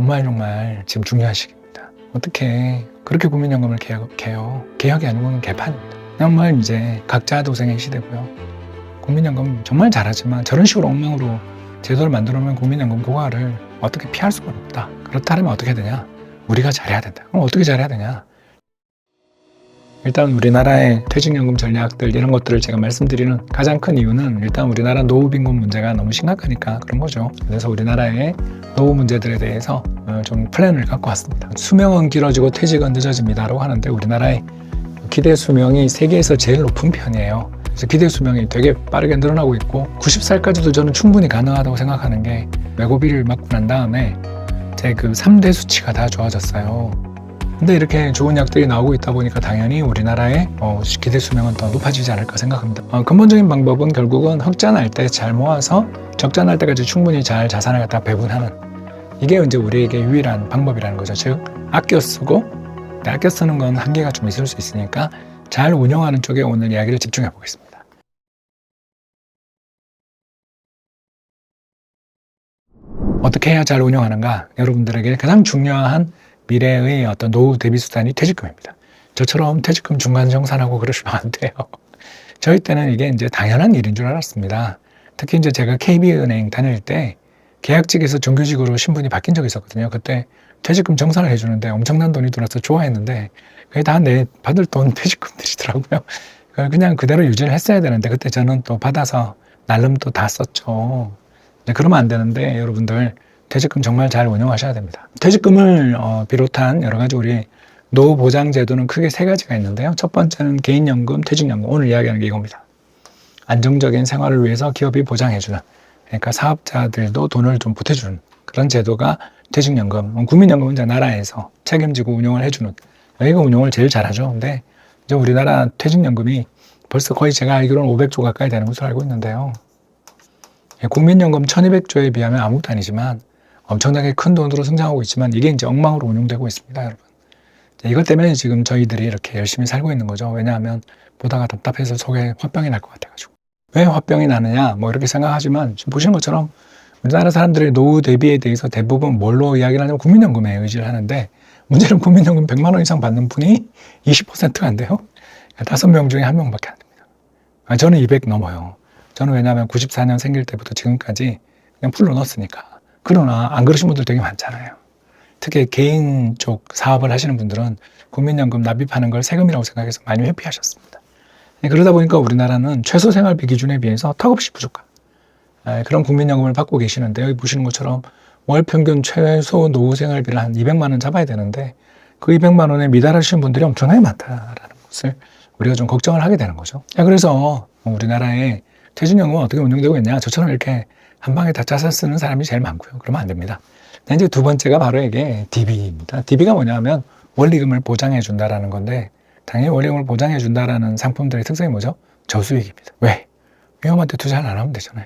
정말 지금 중요한 시기입니다. 어떻게 그렇게 국민연금을 개혁해요? 개혁이 아니고는 개판입니다. 정말 이제 각자 도생의 시대고요. 국민연금 정말 잘하지만 저런 식으로 엉망으로 제도를 만들어놓으면 국민연금 고갈을 어떻게 피할 수가 없다. 그렇다면 어떻게 되냐? 우리가 잘해야 된다. 그럼 어떻게 잘해야 되냐? 일단 우리나라의 퇴직연금 전략들 이런 것들을 제가 말씀드리는 가장 큰 이유는 일단 우리나라 노후 빈곤 문제가 너무 심각하니까 그런 거죠. 그래서 우리나라의 노후 문제들에 대해서 좀 플랜을 갖고 왔습니다. 수명은 길어지고 퇴직은 늦어집니다라고 하는데 우리나라의 기대 수명이 세계에서 제일 높은 편이에요. 그래서 기대 수명이 되게 빠르게 늘어나고 있고 90살까지도 저는 충분히 가능하다고 생각하는 게 외고비를 맞고 난 다음에 제 그 3대 수치가 다 좋아졌어요. 근데 이렇게 좋은 약들이 나오고 있다 보니까 당연히 우리나라의 기대 수명은 더 높아지지 않을까 생각합니다. 근본적인 방법은 결국은 흑자 날 때 잘 모아서 적자 날 때까지 충분히 잘 자산을 갖다 배분하는 이게 이제 우리에게 유일한 방법이라는 거죠. 즉 아껴 쓰고 아껴 쓰는 건 한계가 좀 있을 수 있으니까 잘 운영하는 쪽에 오늘 이야기를 집중해 보겠습니다. 어떻게 해야 잘 운영하는가? 여러분들에게 가장 중요한 미래의 어떤 노후 대비 수단이 퇴직금입니다. 저처럼 퇴직금 중간 정산하고 그러시면 안 돼요. 저희 때는 이게 이제 당연한 일인 줄 알았습니다. 특히 이제 제가 KB은행 다닐 때 계약직에서 정규직으로 신분이 바뀐 적이 있었거든요. 그때 퇴직금 정산을 해주는데 엄청난 돈이 들어서 좋아했는데 그게 다 내 받을 돈 퇴직금들이더라고요. 그냥 그대로 유지를 했어야 되는데 그때 저는 또 받아서 날름 또 다 썼죠. 그러면 안 되는데 여러분들 퇴직금 정말 잘 운영하셔야 됩니다. 퇴직금을 비롯한 여러 가지 우리 노후 보장 제도는 크게 세 가지가 있는데요. 첫 번째는 개인연금, 퇴직연금. 오늘 이야기하는 게 이겁니다. 안정적인 생활을 위해서 기업이 보장해주는, 그러니까 사업자들도 돈을 좀 보태주는 그런 제도가 퇴직연금. 국민연금은 이제 나라에서 책임지고 운영을 해주는, 여기가 운영을 제일 잘하죠. 근데 이제 우리나라 퇴직연금이 벌써 거의 제가 알기로는 500조 가까이 되는 것으로 알고 있는데요. 국민연금 1200조에 비하면 아무것도 아니지만 엄청나게 큰 돈으로 성장하고 있지만 이게 이제 엉망으로 운용되고 있습니다, 여러분. 이것 때문에 지금 저희들이 이렇게 열심히 살고 있는 거죠. 왜냐하면 보다가 답답해서 속에 화병이 날 것 같아가지고. 왜 화병이 나느냐? 뭐 이렇게 생각하지만 지금 보시는 것처럼 우리나라 사람들의 노후 대비에 대해서 대부분 뭘로 이야기를 하냐면 국민연금에 의지를 하는데 문제는 국민연금 100만 원 이상 받는 분이 20%가 안 돼요. 5명 중에 1명밖에 안 됩니다. 저는 200 넘어요. 저는 왜냐하면 94년 생길 때부터 지금까지 그냥 풀로 넣었으니까. 그러나 안 그러신 분들 되게 많잖아요. 특히 개인 쪽 사업을 하시는 분들은 국민연금 납입하는 걸 세금이라고 생각해서 많이 회피하셨습니다. 그러다 보니까 우리나라는 최소 생활비 기준에 비해서 턱없이 부족한 그런 국민연금을 받고 계시는데 여기 보시는 것처럼 월 평균 최소 노후 생활비를 한 200만 원 잡아야 되는데 그 200만 원에 미달하시는 분들이 엄청나게 많다라는 것을 우리가 좀 걱정을 하게 되는 거죠. 그래서 우리나라의 퇴직연금은 어떻게 운영되고 있냐? 저처럼 이렇게 한 방에 다 짜서 쓰는 사람이 제일 많고요. 그러면 안 됩니다. 이제 두 번째가 바로 이게 DB입니다. DB가 뭐냐면 원리금을 보장해 준다라는 건데 당연히 원리금을 보장해 준다라는 상품들의 특성이 뭐죠? 저수익입니다. 왜? 위험한데 투자를 안 하면 되잖아요.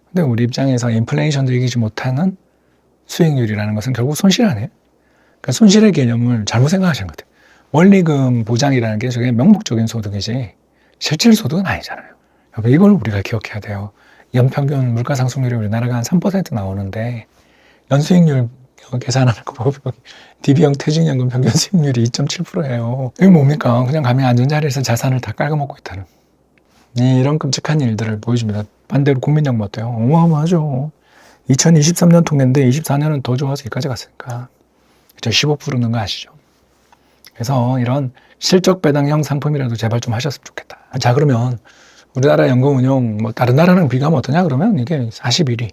근데 우리 입장에서 인플레이션도 이기지 못하는 수익률이라는 것은 결국 손실 아니에요? 그러니까 손실의 개념을 잘못 생각하시는 것 같아요. 원리금 보장이라는 게 저게 명목적인 소득이지 실질 소득은 아니잖아요. 이걸 우리가 기억해야 돼요. 연평균 물가상승률이 우리나라가 한 3% 나오는데 연수익률 계산하는 거 보면 DB형 퇴직연금 평균 수익률이 2.7%예요. 이게 뭡니까? 그냥 가면 앉은 자리에서 자산을 다 깔아먹고 있다는 이런 끔찍한 일들을 보여줍니다. 반대로 국민연금 어때요? 어마어마하죠. 2023년 통계인데 24년은 더 좋아서 여기까지 갔으니까 15%는 거 아시죠? 그래서 이런 실적 배당형 상품이라도 제발 좀 하셨으면 좋겠다. 자, 그러면 우리나라 연금 운용, 뭐 다른 나라랑 비교하면 어떠냐? 그러면 이게 41위.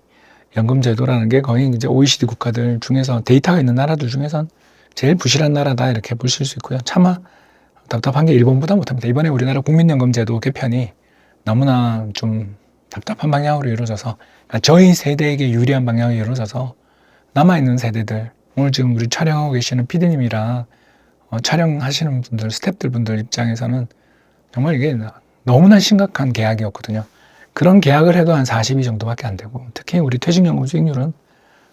연금 제도라는 게 거의 이제 OECD 국가들 중에서 데이터가 있는 나라들 중에선 제일 부실한 나라다 이렇게 보실 수 있고요. 차마 답답한 게 일본보다 못합니다. 이번에 우리나라 국민연금 제도 개편이 너무나 좀 답답한 방향으로 이루어져서 그러니까 저희 세대에게 유리한 방향으로 이루어져서 남아있는 세대들 오늘 지금 우리 촬영하고 계시는 PD님이랑 촬영하시는 분들, 스태프들 분들 입장에서는 정말 이게 너무나 심각한 계약이었거든요. 그런 계약을 해도 한 42 정도밖에 안 되고 특히 우리 퇴직연금 수익률은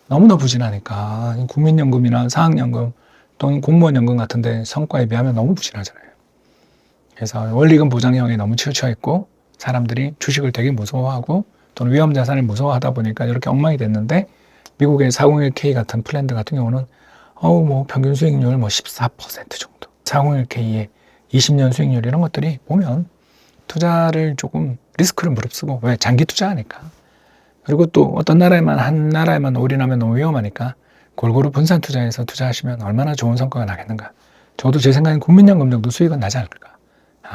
너무나 부진하니까 국민연금이나 사학연금 또는 공무원연금 같은 데 성과에 비하면 너무 부진하잖아요. 그래서 원리금 보장형에 너무 치우쳐 있고 사람들이 주식을 되게 무서워하고 또는 위험자산을 무서워하다 보니까 이렇게 엉망이 됐는데 미국의 401k 같은 플랜드 같은 경우는 평균 수익률 14% 정도. 401k의 20년 수익률 이런 것들이 보면 투자를 조금 리스크를 무릅쓰고, 왜? 장기 투자하니까. 그리고 또 어떤 한 나라에만 올인하면 너무 위험하니까 골고루 분산 투자해서 투자하시면 얼마나 좋은 성과가 나겠는가. 저도 제 생각엔 국민연금 정도 수익은 나지 않을까.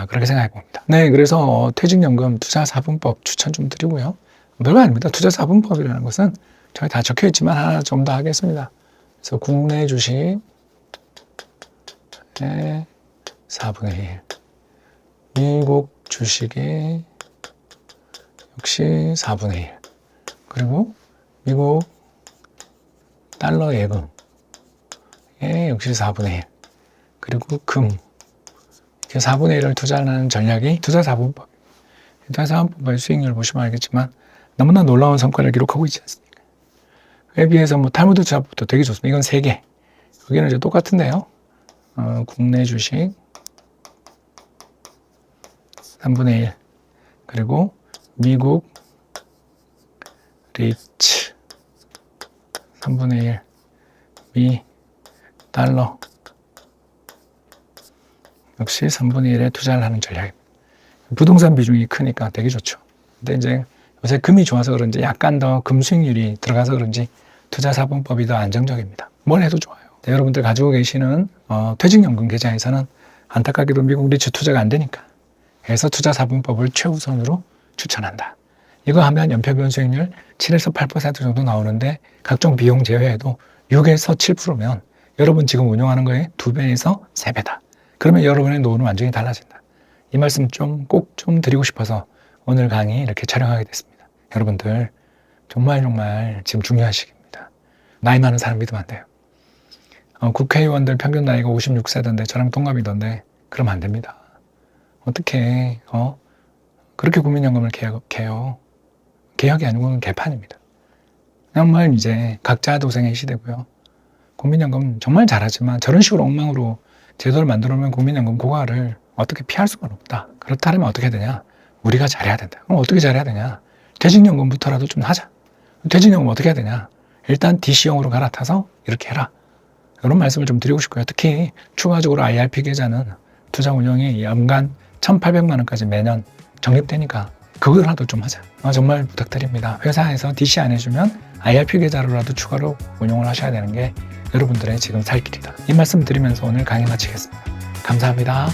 그렇게 생각해 봅니다. 네, 그래서 퇴직연금 투자 4분법 추천 좀 드리고요. 별거 아닙니다. 투자 4분법이라는 것은 저희 다 적혀 있지만 하나 좀 더 하겠습니다. 그래서 국내 주식의 4분의 1, 미국 주식의 역시 4분의 1, 그리고 미국 달러 예금의 역시 4분의 1, 그리고 금, 이렇게 4분의 1을 투자하는 전략이 투자 4분법. 투자 4분법의 수익률 보시면 알겠지만 너무나 놀라운 성과를 기록하고 있지 않습니까? 그에 비해서 탈무드 투자법도 되게 좋습니다. 이건 3개. 여기는 이제 똑같은데요. 국내 주식 3분의 1, 그리고 미국 리츠 3분의 1, 미 달러 역시 3분의 1에 투자를 하는 전략입니다. 부동산 비중이 크니까 되게 좋죠. 근데 이제 요새 금이 좋아서 그런지 약간 더 금 수익률이 들어가서 그런지 투자 4분법이 더 안정적입니다. 뭘 해도 좋아요. 네, 여러분들 가지고 계시는 퇴직연금 계좌에서는 안타깝게도 미국 리츠 투자가 안 되니까, 그래서 투자 4분법을 최우선으로 추천한다. 이거 하면 연평균 수익률 7에서 8% 정도 나오는데 각종 비용 제외해도 6에서 7%면 여러분 지금 운용하는 거에 2배에서 3배다. 그러면 여러분의 노후는 완전히 달라진다. 이 말씀 꼭 좀 드리고 싶어서 오늘 강의 이렇게 촬영하게 됐습니다. 여러분들 정말 지금 중요한 시기입니다. 나이 많은 사람 믿으면 안 돼요. 국회의원들 평균 나이가 56세던데 저랑 동갑이던데 그러면 안 됩니다. 어떻게 그렇게 국민연금을 개혁해요? 개혁이 아니고는 개판입니다. 정말 이제 각자 도생의 시대고요. 국민연금 정말 잘하지만 저런 식으로 엉망으로 제도를 만들어 놓으면 국민연금 고갈을 어떻게 피할 수가 없다. 그렇다면 어떻게 해야 되냐? 우리가 잘해야 된다. 그럼 어떻게 잘해야 되냐? 퇴직연금부터라도 좀 하자. 퇴직연금 어떻게 해야 되냐? 일단 DC형으로 갈아타서 이렇게 해라. 이런 말씀을 좀 드리고 싶고요. 특히 추가적으로 IRP 계좌는 투자 운용이 연간 1,800만 원까지 매년 적립되니까 그거라도 좀 하자. 정말 부탁드립니다. 회사에서 DC 안 해주면 IRP 계좌로라도 추가로 운용을 하셔야 되는 게 여러분들의 지금 살 길이다. 이 말씀 드리면서 오늘 강의 마치겠습니다. 감사합니다.